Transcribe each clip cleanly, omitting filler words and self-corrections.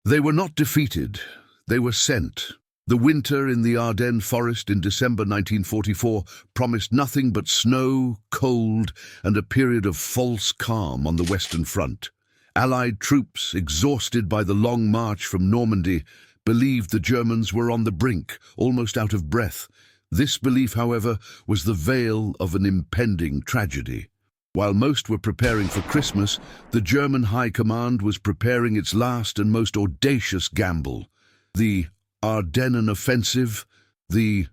They were not defeated, they were sent. The winter in the Ardennes forest in December 1944 promised nothing but snow, cold, and a period of false calm on the Western Front. Allied troops, exhausted by the long march from Normandy, believed the Germans were on the brink, almost out of breath. This belief, however, was the veil of an impending tragedy. While most were preparing for Christmas, the German High Command was preparing its last and most audacious gamble. The Ardennes offensive, the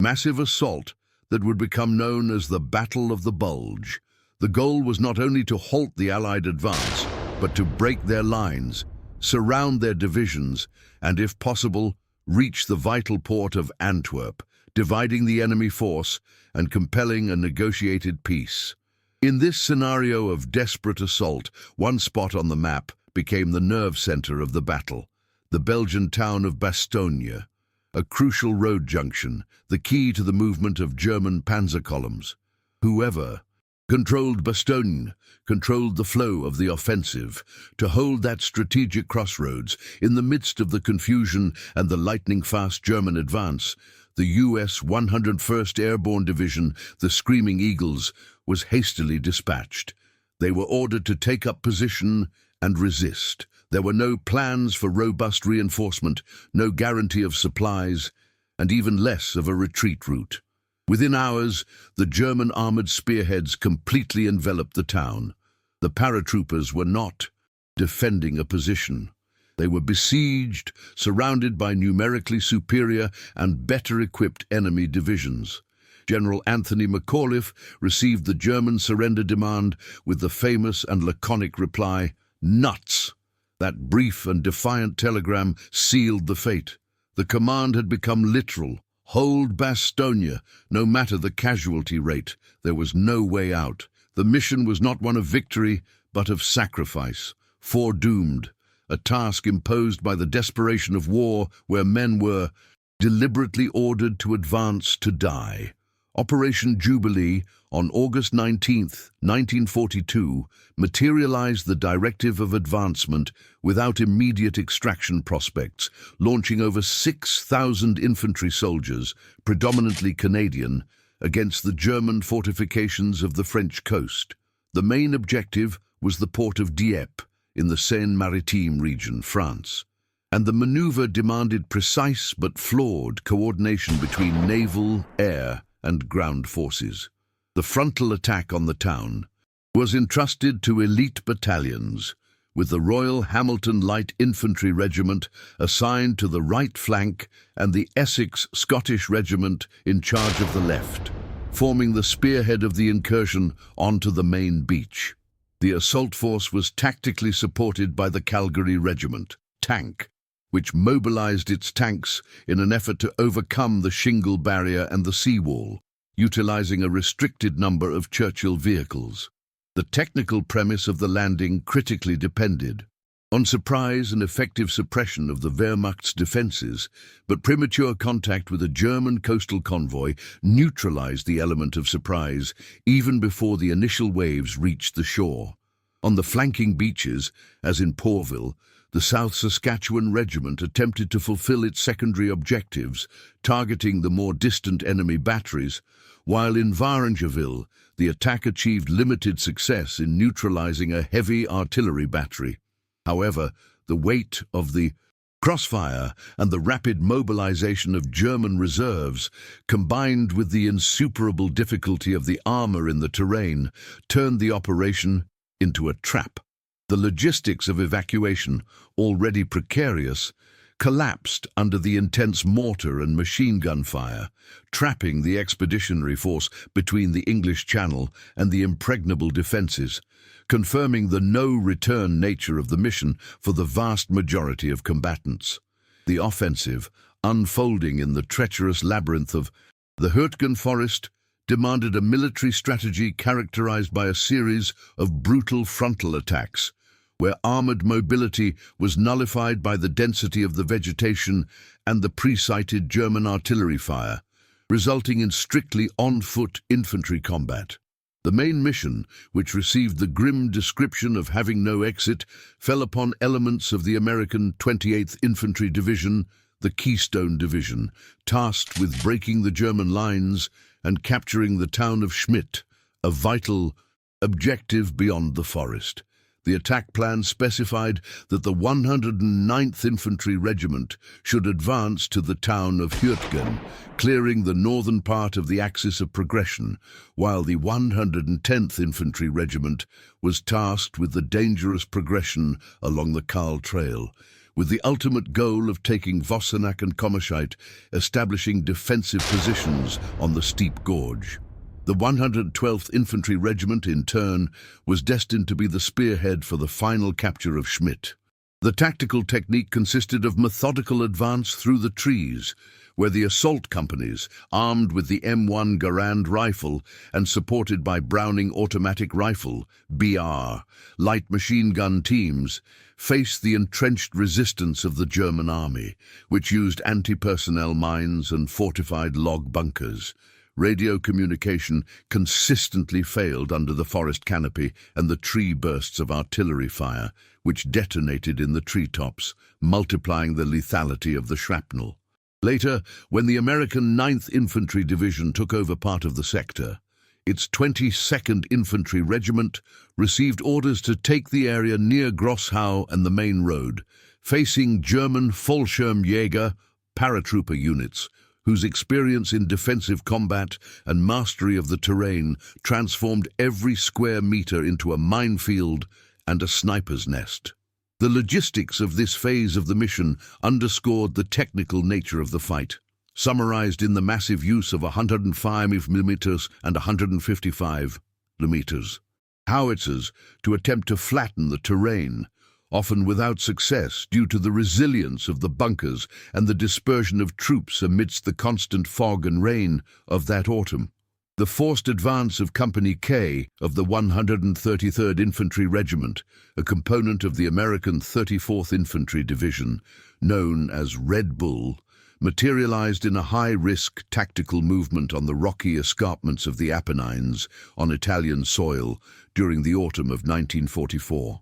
massive assault that would become known as the Battle of the Bulge. The goal was not only to halt the Allied advance, but to break their lines, surround their divisions, and, if possible, reach the vital port of Antwerp, dividing the enemy force and compelling a negotiated peace. In this scenario of desperate assault, one spot on the map became the nerve center of the battle, the Belgian town of Bastogne, a crucial road junction, the key to the movement of German panzer columns. Whoever controlled Bastogne controlled the flow of the offensive. To hold that strategic crossroads in the midst of the confusion and the lightning-fast German advance, the U.S. 101st Airborne Division, the Screaming Eagles, was hastily dispatched. They were ordered to take up position and resist. There were no plans for robust reinforcement, no guarantee of supplies, and even less of a retreat route. Within hours, the German armored spearheads completely enveloped the town. The paratroopers were not defending a position. They were besieged, surrounded by numerically superior and better-equipped enemy divisions. General Anthony McAuliffe received the German surrender demand with the famous and laconic reply, "Nuts!" That brief and defiant telegram sealed the fate. The command had become literal. Hold Bastogne, no matter the casualty rate. There was no way out. The mission was not one of victory, but of sacrifice. Foredoomed, a task imposed by the desperation of war where men were deliberately ordered to advance to die. Operation Jubilee, on August 19, 1942, materialized the directive of advancement without immediate extraction prospects, launching over 6,000 infantry soldiers, predominantly Canadian, against the German fortifications of the French coast. The main objective was the port of Dieppe, in the Seine-Maritime region, France. And the maneuver demanded precise but flawed coordination between naval, air, and ground forces. The frontal attack on the town was entrusted to elite battalions, with the Royal Hamilton Light Infantry Regiment assigned to the right flank and the Essex Scottish Regiment in charge of the left, forming the spearhead of the incursion onto the main beach. The assault force was tactically supported by the Calgary Regiment, Tank, which mobilized its tanks in an effort to overcome the shingle barrier and the seawall, utilizing a restricted number of Churchill vehicles. The technical premise of the landing critically depended on surprise and effective suppression of the Wehrmacht's defenses, but premature contact with a German coastal convoy neutralized the element of surprise even before the initial waves reached the shore. On the flanking beaches, as in Pourville, the South Saskatchewan Regiment attempted to fulfill its secondary objectives, targeting the more distant enemy batteries, while in Varengeville, the attack achieved limited success in neutralizing a heavy artillery battery. However, the weight of the crossfire and the rapid mobilization of German reserves, combined with the insuperable difficulty of the armor in the terrain, turned the operation into a trap. The logistics of evacuation, already precarious, collapsed under the intense mortar and machine gun fire, trapping the expeditionary force between the English Channel and the impregnable defenses, confirming the no-return nature of the mission for the vast majority of combatants. The offensive, unfolding in the treacherous labyrinth of the Hurtgen Forest, demanded a military strategy characterized by a series of brutal frontal attacks, where armored mobility was nullified by the density of the vegetation and the pre-sighted German artillery fire, resulting in strictly on-foot infantry combat. The main mission, which received the grim description of having no exit, fell upon elements of the American 28th Infantry Division, the Keystone Division, tasked with breaking the German lines and capturing the town of Schmidt, a vital objective beyond the forest. The attack plan specified that the 109th Infantry Regiment should advance to the town of Hürtgen, clearing the northern part of the axis of progression, while the 110th Infantry Regiment was tasked with the dangerous progression along the Karl Trail, with the ultimate goal of taking Vossenack and Kommerscheid, establishing defensive positions on the steep gorge. The 112th Infantry Regiment, in turn, was destined to be the spearhead for the final capture of Schmidt. The tactical technique consisted of methodical advance through the trees, where the assault companies, armed with the M1 Garand rifle and supported by Browning automatic rifle, BR, light machine gun teams, faced the entrenched resistance of the German army, which used anti-personnel mines and fortified log bunkers. Radio communication consistently failed under the forest canopy and the tree bursts of artillery fire, which detonated in the treetops, multiplying the lethality of the shrapnel. Later, when the American 9th Infantry Division took over part of the sector, its 22nd Infantry Regiment received orders to take the area near Grosshau and the main road, facing German Fallschirmjäger paratrooper units, whose experience in defensive combat and mastery of the terrain transformed every square meter into a minefield and a sniper's nest. The logistics of this phase of the mission underscored the technical nature of the fight, summarized in the massive use of 105mm and 155mm howitzers to attempt to flatten the terrain, often without success due to the resilience of the bunkers and the dispersion of troops amidst the constant fog and rain of that autumn. The forced advance of Company K of the 133rd Infantry Regiment, a component of the American 34th Infantry Division, known as Red Bull, materialized in a high-risk tactical movement on the rocky escarpments of the Apennines on Italian soil during the autumn of 1944.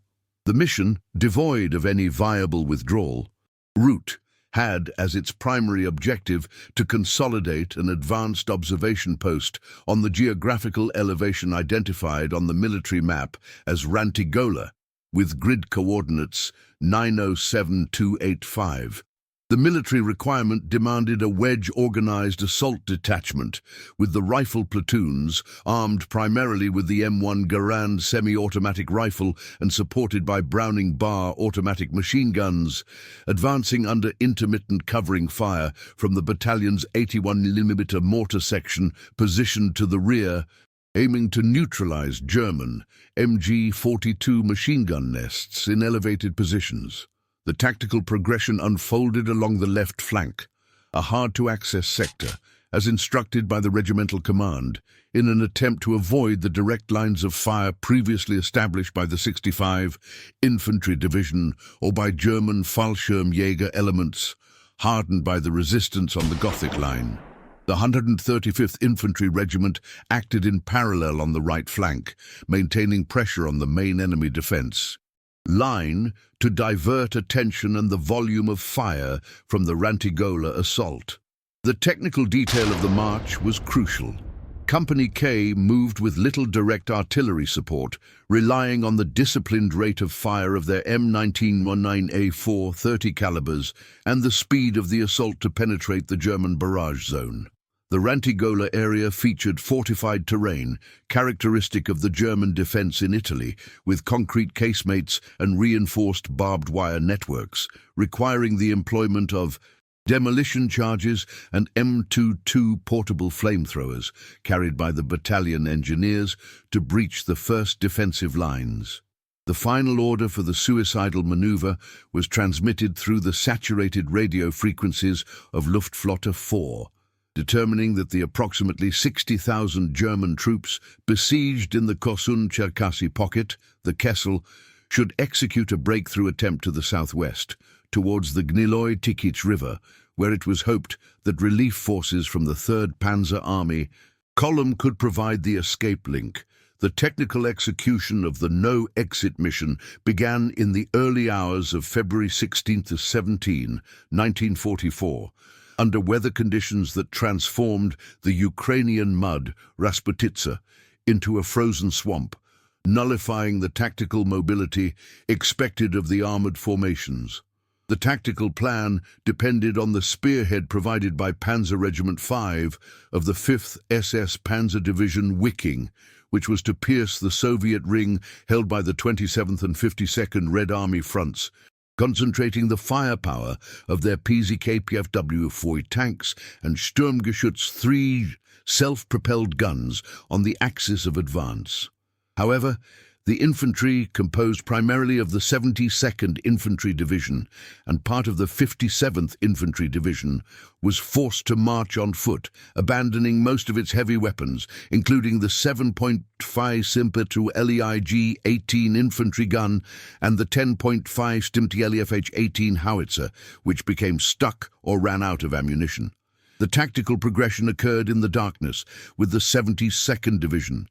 The mission, devoid of any viable withdrawal route, had as its primary objective to consolidate an advanced observation post on the geographical elevation identified on the military map as Rantigola, with grid coordinates 907285. The military requirement demanded a wedge-organized assault detachment, with the rifle platoons, armed primarily with the M1 Garand semi-automatic rifle and supported by Browning Bar automatic machine guns, advancing under intermittent covering fire from the battalion's 81mm mortar section positioned to the rear, aiming to neutralize German MG-42 machine gun nests in elevated positions. The tactical progression unfolded along the left flank, a hard-to-access sector, as instructed by the regimental command, in an attempt to avoid the direct lines of fire previously established by the 65 Infantry Division or by German Fallschirmjäger elements, hardened by the resistance on the Gothic line. The 135th Infantry Regiment acted in parallel on the right flank, maintaining pressure on the main enemy defense line to divert attention and the volume of fire from the Rantigola assault. The technical detail of the march was crucial. Company K moved with little direct artillery support, relying on the disciplined rate of fire of their M1919A4 30 calibers and the speed of the assault to penetrate the German barrage zone. The Rantigola area featured fortified terrain, characteristic of the German defense in Italy, with concrete casemates and reinforced barbed wire networks, requiring the employment of demolition charges and M22 portable flamethrowers, carried by the battalion engineers, to breach the first defensive lines. The final order for the suicidal maneuver was transmitted through the saturated radio frequencies of Luftflotte 4, determining that the approximately 60,000 German troops besieged in the Korsun-Cherkasy pocket, the Kessel, should execute a breakthrough attempt to the southwest, towards the Gniloi-Tikich River, where it was hoped that relief forces from the 3rd Panzer Army column could provide the escape link. The technical execution of the no-exit mission began in the early hours of February 16 to 17, 1944, under weather conditions that transformed the Ukrainian mud, Rasputitsa, into a frozen swamp, nullifying the tactical mobility expected of the armored formations. The tactical plan depended on the spearhead provided by Panzer Regiment 5 of the 5th SS Panzer Division Wiking, which was to pierce the Soviet ring held by the 27th and 52nd Red Army fronts, concentrating the firepower of their PZK-WW2 tanks and Sturmgeschütz 3 self-propelled guns on the axis of advance. However, the infantry, composed primarily of the 72nd Infantry Division and part of the 57th Infantry Division, was forced to march on foot, abandoning most of its heavy weapons, including the 7.5 Simpetu LEIG-18 infantry gun and the 10.5 Stimty LEFH-18 howitzer, which became stuck or ran out of ammunition. The tactical progression occurred in the darkness, with the 72nd Division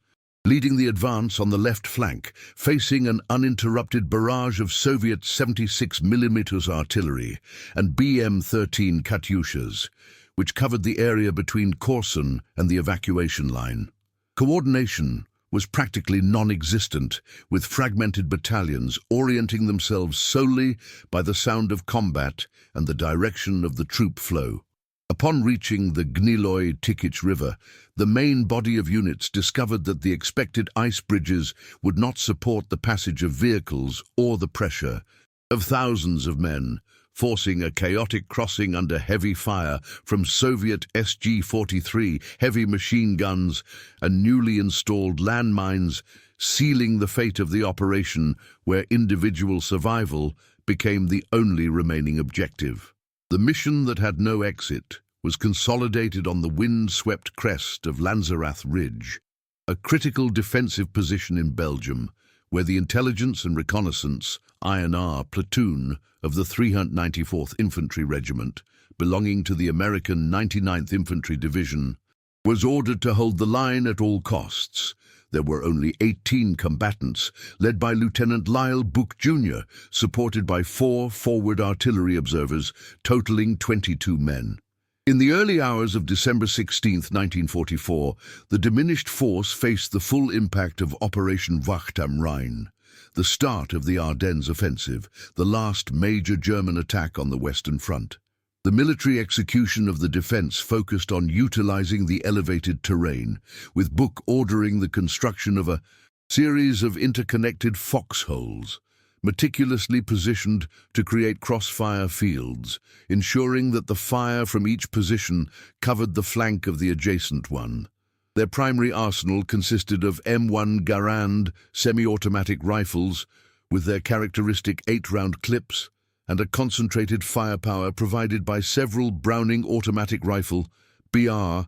leading the advance on the left flank, facing an uninterrupted barrage of Soviet 76mm artillery and BM-13 Katyushas, which covered the area between Korsun and the evacuation line. Coordination was practically non-existent, with fragmented battalions orienting themselves solely by the sound of combat and the direction of the troop flow. Upon reaching the Gniloy-Tikich River, the main body of units discovered that the expected ice bridges would not support the passage of vehicles or the pressure of thousands of men, forcing a chaotic crossing under heavy fire from Soviet SG-43 heavy machine guns and newly installed landmines, sealing the fate of the operation where individual survival became the only remaining objective. The mission that had no exit was consolidated on the wind-swept crest of Lanzerath Ridge, a critical defensive position in Belgium, where the Intelligence and Reconnaissance (INR) platoon of the 394th Infantry Regiment, belonging to the American 99th Infantry Division, was ordered to hold the line at all costs. There were only 18 combatants, led by Lieutenant Lyle Book Jr., supported by 4 forward artillery observers, totaling 22 men. In the early hours of December 16, 1944, the diminished force faced the full impact of Operation Wacht am Rhein, the start of the Ardennes offensive, the last major German attack on the Western Front. The military execution of the defense focused on utilizing the elevated terrain, with Book ordering the construction of a series of interconnected foxholes, meticulously positioned to create crossfire fields, ensuring that the fire from each position covered the flank of the adjacent one. Their primary arsenal consisted of M1 Garand semi-automatic rifles with their characteristic 8-round clips, and a concentrated firepower provided by several Browning automatic rifle BR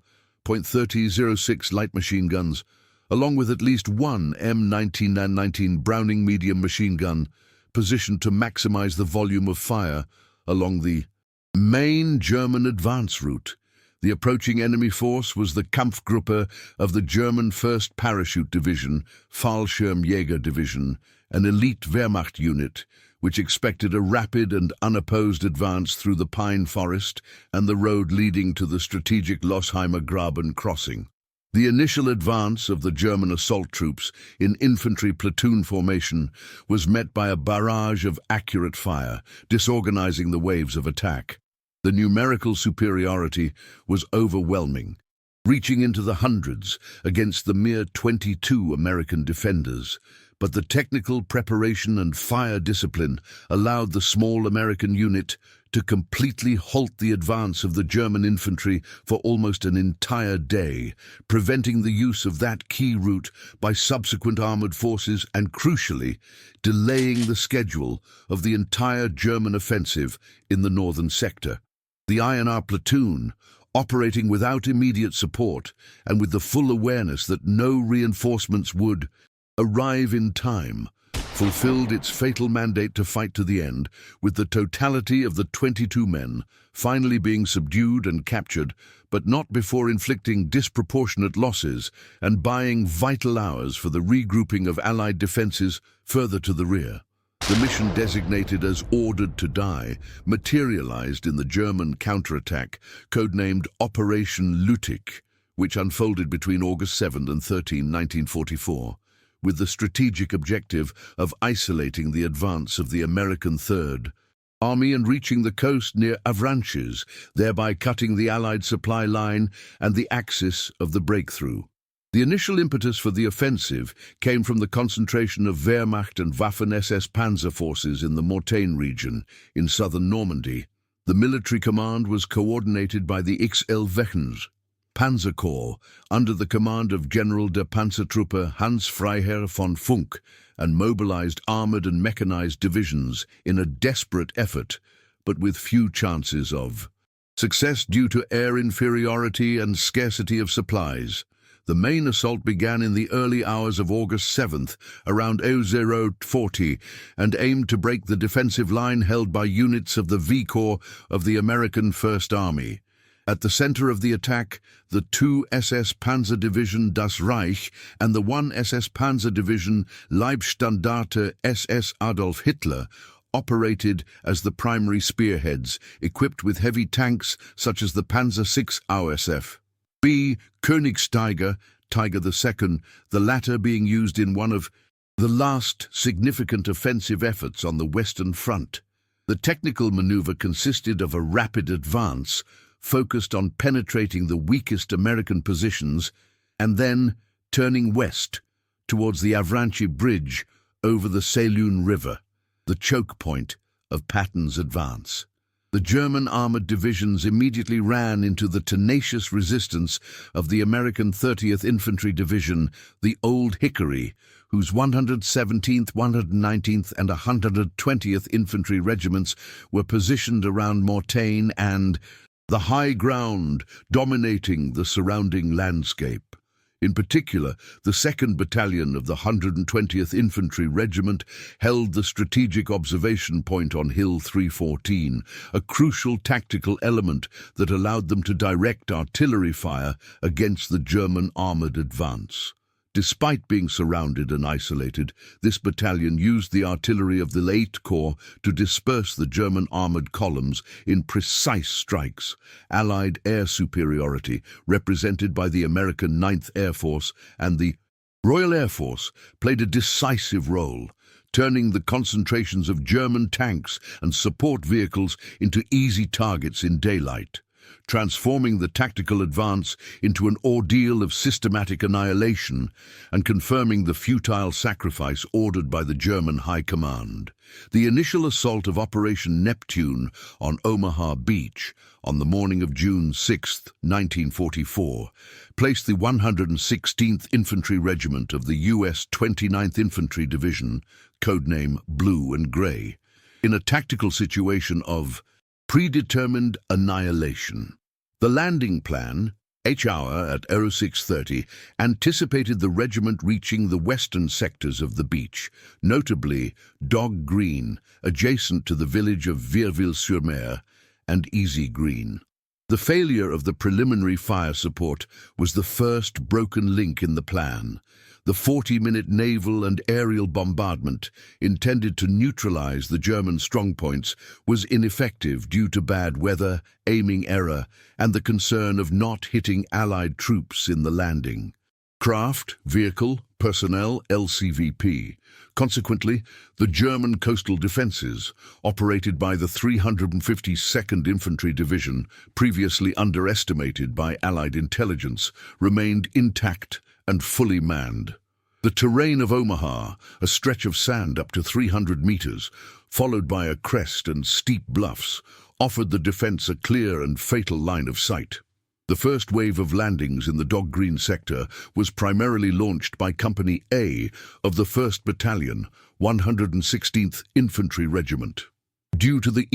.30-06 light machine guns, along with at least one M19 and 19 Browning medium machine gun, positioned to maximize the volume of fire along the main German advance route. The approaching enemy force was the Kampfgruppe of the German 1st Parachute Division, Fallschirmjäger Division, an elite Wehrmacht unit, which expected a rapid and unopposed advance through the pine forest and the road leading to the strategic Losheimer Graben crossing. The initial advance of the German assault troops in infantry platoon formation was met by a barrage of accurate fire, disorganizing the waves of attack. The numerical superiority was overwhelming, reaching into the hundreds against the mere 22 American defenders. But the technical preparation and fire discipline allowed the small American unit to completely halt the advance of the German infantry for almost an entire day, preventing the use of that key route by subsequent armored forces and, crucially, delaying the schedule of the entire German offensive in the northern sector. The INR platoon, operating without immediate support and with the full awareness that no reinforcements would arrive in time, fulfilled its fatal mandate to fight to the end, with the totality of the 22 men finally being subdued and captured, but not before inflicting disproportionate losses and buying vital hours for the regrouping of Allied defenses further to the rear. The mission, designated as Ordered to Die, materialized in the German counterattack, codenamed Operation Lüttich, which unfolded between August 7 and 13, 1944, with the strategic objective of isolating the advance of the American Third Army and reaching the coast near Avranches, thereby cutting the Allied supply line and the axis of the breakthrough. The initial impetus for the offensive came from the concentration of Wehrmacht and Waffen-SS panzer forces in the Mortagne region in southern Normandy. The military command was coordinated by the XL Wechens Panzer Corps under the command of General der Panzertruppe Hans Freiherr von Funk, and mobilized armored and mechanized divisions in a desperate effort, but with few chances of success due to air inferiority and scarcity of supplies. The main assault began in the early hours of August 7th, around 0040, and aimed to break the defensive line held by units of the V Corps of the American First Army. At the center of the attack, the 2 SS Panzer Division Das Reich and the 1 SS Panzer Division Leibstandarte SS Adolf Hitler operated as the primary spearheads, equipped with heavy tanks such as the Panzer VI AOSF. B. Königstiger, Tiger II, the latter being used in one of the last significant offensive efforts on the Western Front. The technical maneuver consisted of a rapid advance, focused on penetrating the weakest American positions and then turning west towards the Avranches Bridge over the Sélune River, the choke point of Patton's advance. The German armored divisions immediately ran into the tenacious resistance of the American 30th Infantry Division, the Old Hickory, whose 117th, 119th, and 120th Infantry Regiments were positioned around Mortagne and the high ground dominating the surrounding landscape. In particular, the 2nd Battalion of the 120th Infantry Regiment held the strategic observation point on Hill 314, a crucial tactical element that allowed them to direct artillery fire against the German armored advance. Despite being surrounded and isolated, this battalion used the artillery of the 8th Corps to disperse the German armored columns in precise strikes. Allied air superiority, represented by the American 9th Air Force and the Royal Air Force, played a decisive role, turning the concentrations of German tanks and support vehicles into easy targets in daylight, transforming the tactical advance into an ordeal of systematic annihilation and confirming the futile sacrifice ordered by the German High Command. The initial assault of Operation Neptune on Omaha Beach on the morning of June 6, 1944, placed the 116th Infantry Regiment of the U.S. 29th Infantry Division, codename Blue and Gray, in a tactical situation of predetermined annihilation. The landing plan, H-hour at 0630, anticipated the regiment reaching the western sectors of the beach, notably Dog Green, adjacent to the village of Virville-sur-Mer, and Easy Green. The failure of the preliminary fire support was the first broken link in the plan. The 40-minute naval and aerial bombardment, intended to neutralize the German strongpoints, was ineffective due to bad weather, aiming error, and the concern of not hitting Allied troops in the landing. Craft, vehicle, personnel, LCVP. Consequently, the German coastal defenses, operated by the 352nd Infantry Division, previously underestimated by Allied intelligence, remained intact and fully manned. The terrain of Omaha, a stretch of sand up to 300 meters, followed by a crest and steep bluffs, offered the defense a clear and fatal line of sight. The first wave of landings in the Dog Green sector was primarily launched by Company A of the 1st Battalion, 116th Infantry Regiment. Due to the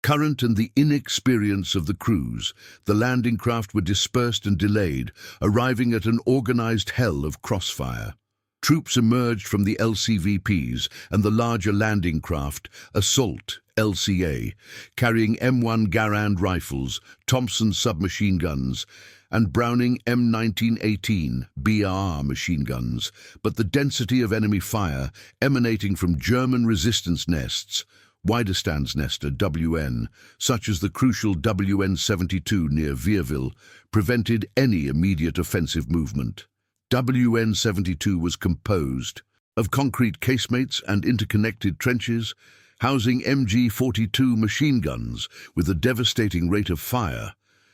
current and the inexperience of the crews, the landing craft were dispersed and delayed, arriving at an organized hell of crossfire. Troops emerged from the LCVPs and the larger landing craft Assault LCA, carrying M1 Garand rifles, Thompson submachine guns, and Browning M1918 BR machine guns, but the density of enemy fire emanating from German resistance nests, Widerstandsnester WN, such as the crucial WN72 near Vierville, prevented any immediate offensive movement. WN72 was composed of concrete casemates and interconnected trenches, housing MG42 machine guns with a devastating rate of fire,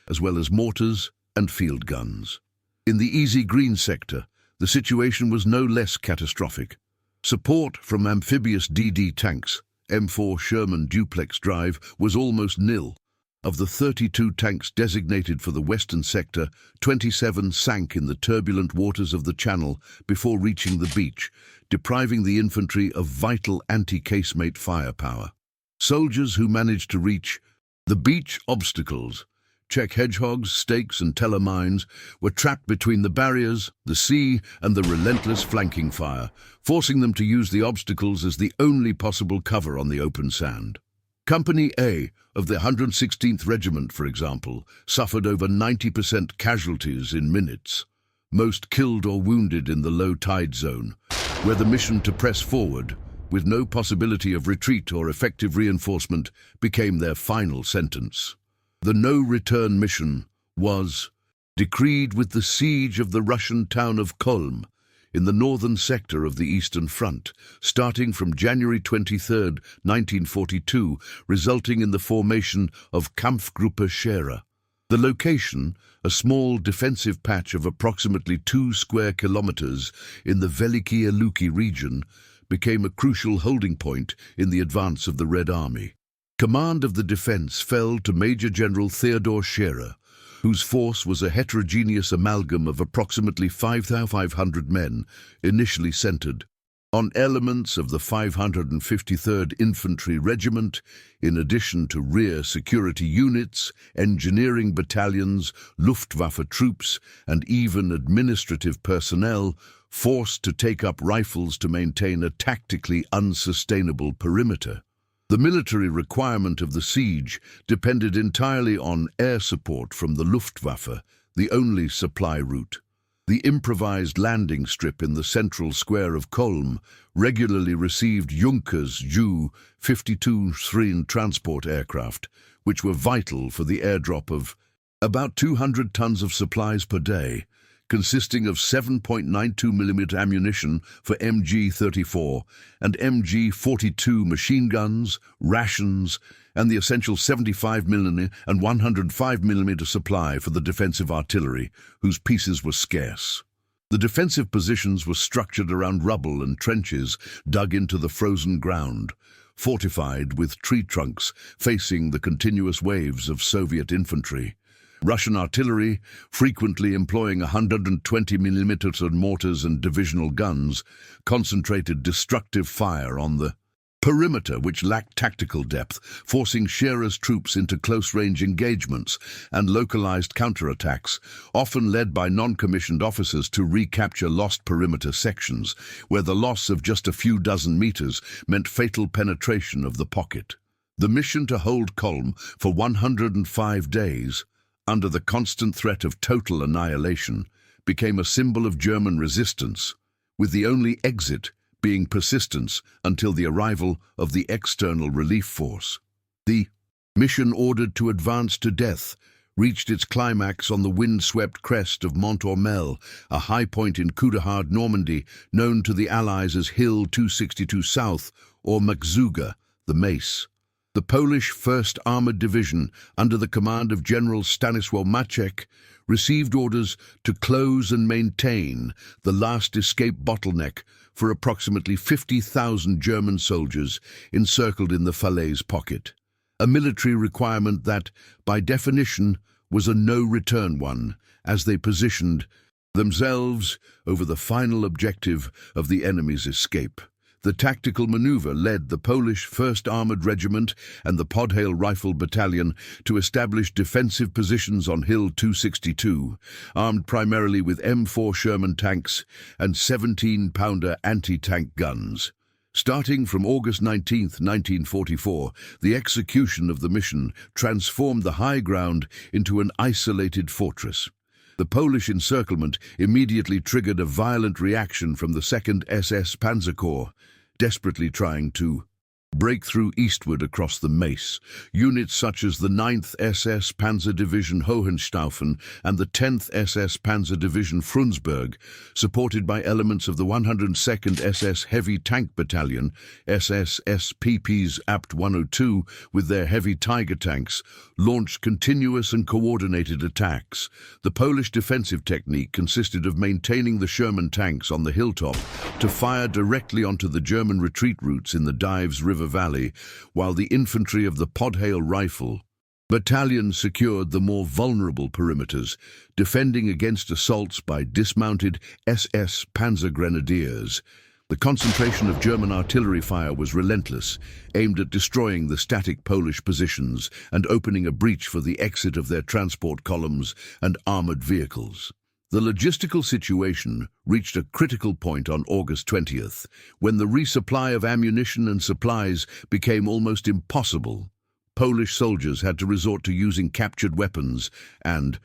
as well as mortars and field guns. In the Easy Green sector, the situation was no less catastrophic. Support from amphibious DD tanks, M4 Sherman duplex drive, was almost nil. Of the 32 tanks designated for the western sector, 27 sank in the turbulent waters of the channel before reaching the beach, depriving the infantry of vital anti-casemate firepower. Soldiers who managed to reach the beach obstacles, Czech hedgehogs, stakes and teller mines, were trapped between the barriers, the sea and the relentless flanking fire, forcing them to use the obstacles as the only possible cover on the open sand. Company A of the 116th Regiment, for example, suffered over 90% casualties in minutes, most killed or wounded in the low tide zone, where the mission to press forward, with no possibility of retreat or effective reinforcement, became their final sentence. The no-return mission was decreed with the siege of the Russian town of Kulm in the northern sector of the Eastern Front, starting from January 23, 1942, resulting in the formation of Kampfgruppe Scherer. The location, a small defensive patch of approximately 2 square kilometers in the Veliky Luki region, became a crucial holding point in the advance of the Red Army. Command of the defense fell to Major General Theodor Scherer, whose force was a heterogeneous amalgam of approximately 5,500 men, initially centered on elements of the 553rd Infantry Regiment, in addition to rear security units, engineering battalions, Luftwaffe troops, and even administrative personnel, forced to take up rifles to maintain a tactically unsustainable perimeter. The military requirement of the siege depended entirely on air support from the Luftwaffe, the only supply route. The improvised landing strip in the central square of Kulm regularly received Junkers Ju-52 Sreen transport aircraft, which were vital for the airdrop of about 200 tons of supplies per day, consisting of 7.92mm ammunition for MG-34 and MG-42 machine guns, rations, and the essential 75mm and 105mm supply for the defensive artillery, whose pieces were scarce. The defensive positions were structured around rubble and trenches dug into the frozen ground, fortified with tree trunks facing the continuous waves of Soviet infantry. Russian artillery, frequently employing 120mm mortars and divisional guns, concentrated destructive fire on the perimeter, which lacked tactical depth, forcing Scherer's troops into close-range engagements and localized counterattacks, often led by non-commissioned officers to recapture lost perimeter sections, where the loss of just a few dozen meters meant fatal penetration of the pocket. The mission to hold Kulm for 105 days, under the constant threat of total annihilation, became a symbol of German resistance, with the only exit being persistence until the arrival of the external relief force. The mission, ordered to advance to death, reached its climax on the wind-swept crest of Mont Ormel, a high point in Coudeharde, Normandy, known to the Allies as Hill 262 South or Makzuga, the Mace. The Polish 1st Armoured Division, under the command of General Stanisław Maciek, received orders to close and maintain the last escape bottleneck for approximately 50,000 German soldiers encircled in the Falaise pocket, a military requirement that, by definition, was a no-return one, as they positioned themselves over the final objective of the enemy's escape, The tactical maneuver led the Polish 1st Armoured Regiment and the Podhale Rifle Battalion to establish defensive positions on Hill 262, armed primarily with M4 Sherman tanks and 17-pounder anti-tank guns. Starting from August 19, 1944, the execution of the mission transformed the high ground into an isolated fortress. The Polish encirclement immediately triggered a violent reaction from the 2nd SS Panzer Corps, desperately trying to break through eastward across the Mace. Units such as the 9th SS Panzer Division Hohenstaufen and the 10th SS Panzer Division Frundsberg, supported by elements of the 102nd SS Heavy Tank Battalion, SSSPP's Apt 102, with their heavy Tiger tanks, launched continuous and coordinated attacks. The Polish defensive technique consisted of maintaining the Sherman tanks on the hilltop to fire directly onto the German retreat routes in the Dives River Valley, while the infantry of the Podhale Rifle Battalion secured the more vulnerable perimeters, defending against assaults by dismounted SS Panzer Grenadiers. The concentration of German artillery fire was relentless, aimed at destroying the static Polish positions and opening a breach for the exit of their transport columns and armored vehicles. The logistical situation reached a critical point on August 20th, when the resupply of ammunition and supplies became almost impossible. Polish soldiers had to resort to using captured weapons and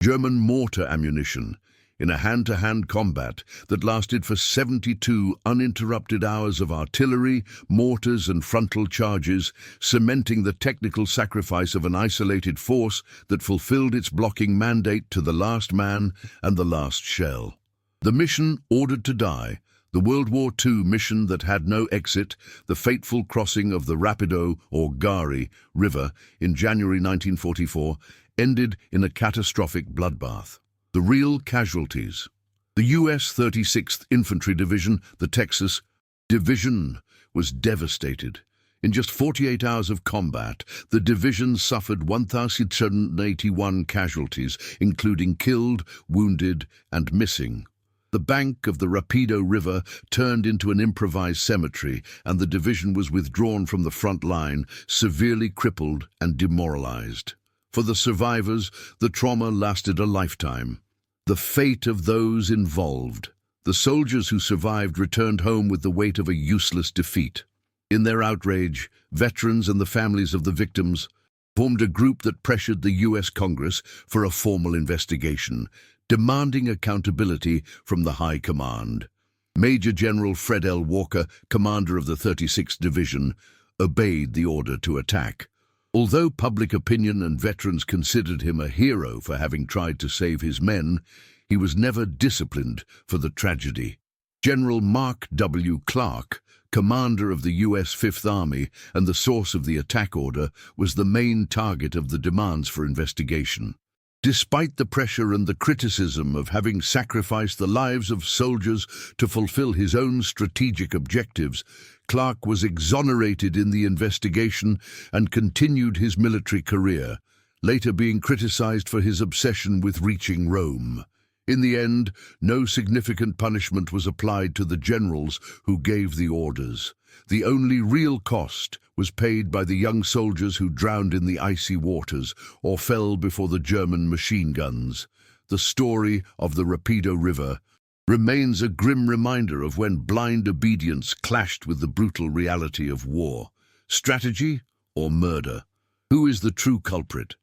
German mortar ammunition in a hand-to-hand combat that lasted for 72 uninterrupted hours of artillery, mortars and frontal charges, cementing the technical sacrifice of an isolated force that fulfilled its blocking mandate to the last man and the last shell. The mission ordered to die, the World War II mission that had no exit, the fateful crossing of the Rapido or Gari River in January 1944, ended in a catastrophic bloodbath. The real casualties. The U.S. 36th Infantry Division, the Texas Division, was devastated. In just 48 hours of combat, the division suffered 1,781 casualties, including killed, wounded, and missing. The bank of the Rapido River turned into an improvised cemetery, and the division was withdrawn from the front line, severely crippled and demoralized. For the survivors, the trauma lasted a lifetime. The fate of those involved. The soldiers who survived returned home with the weight of a useless defeat. In their outrage, veterans and the families of the victims formed a group that pressured the U.S. Congress for a formal investigation, demanding accountability from the High Command. Major General Fred L. Walker, commander of the 36th Division, obeyed the order to attack. Although public opinion and veterans considered him a hero for having tried to save his men, he was never disciplined for the tragedy. General Mark W. Clark, commander of the U.S. Fifth Army and the source of the attack order, was the main target of the demands for investigation. Despite the pressure and the criticism of having sacrificed the lives of soldiers to fulfill his own strategic objectives, Clark was exonerated in the investigation and continued his military career, later being criticized for his obsession with reaching Rome. In the end, no significant punishment was applied to the generals who gave the orders. The only real cost was paid by the young soldiers who drowned in the icy waters or fell before the German machine guns. The story of the Rapido River remains a grim reminder of when blind obedience clashed with the brutal reality of war. Strategy or murder? Who is the true culprit?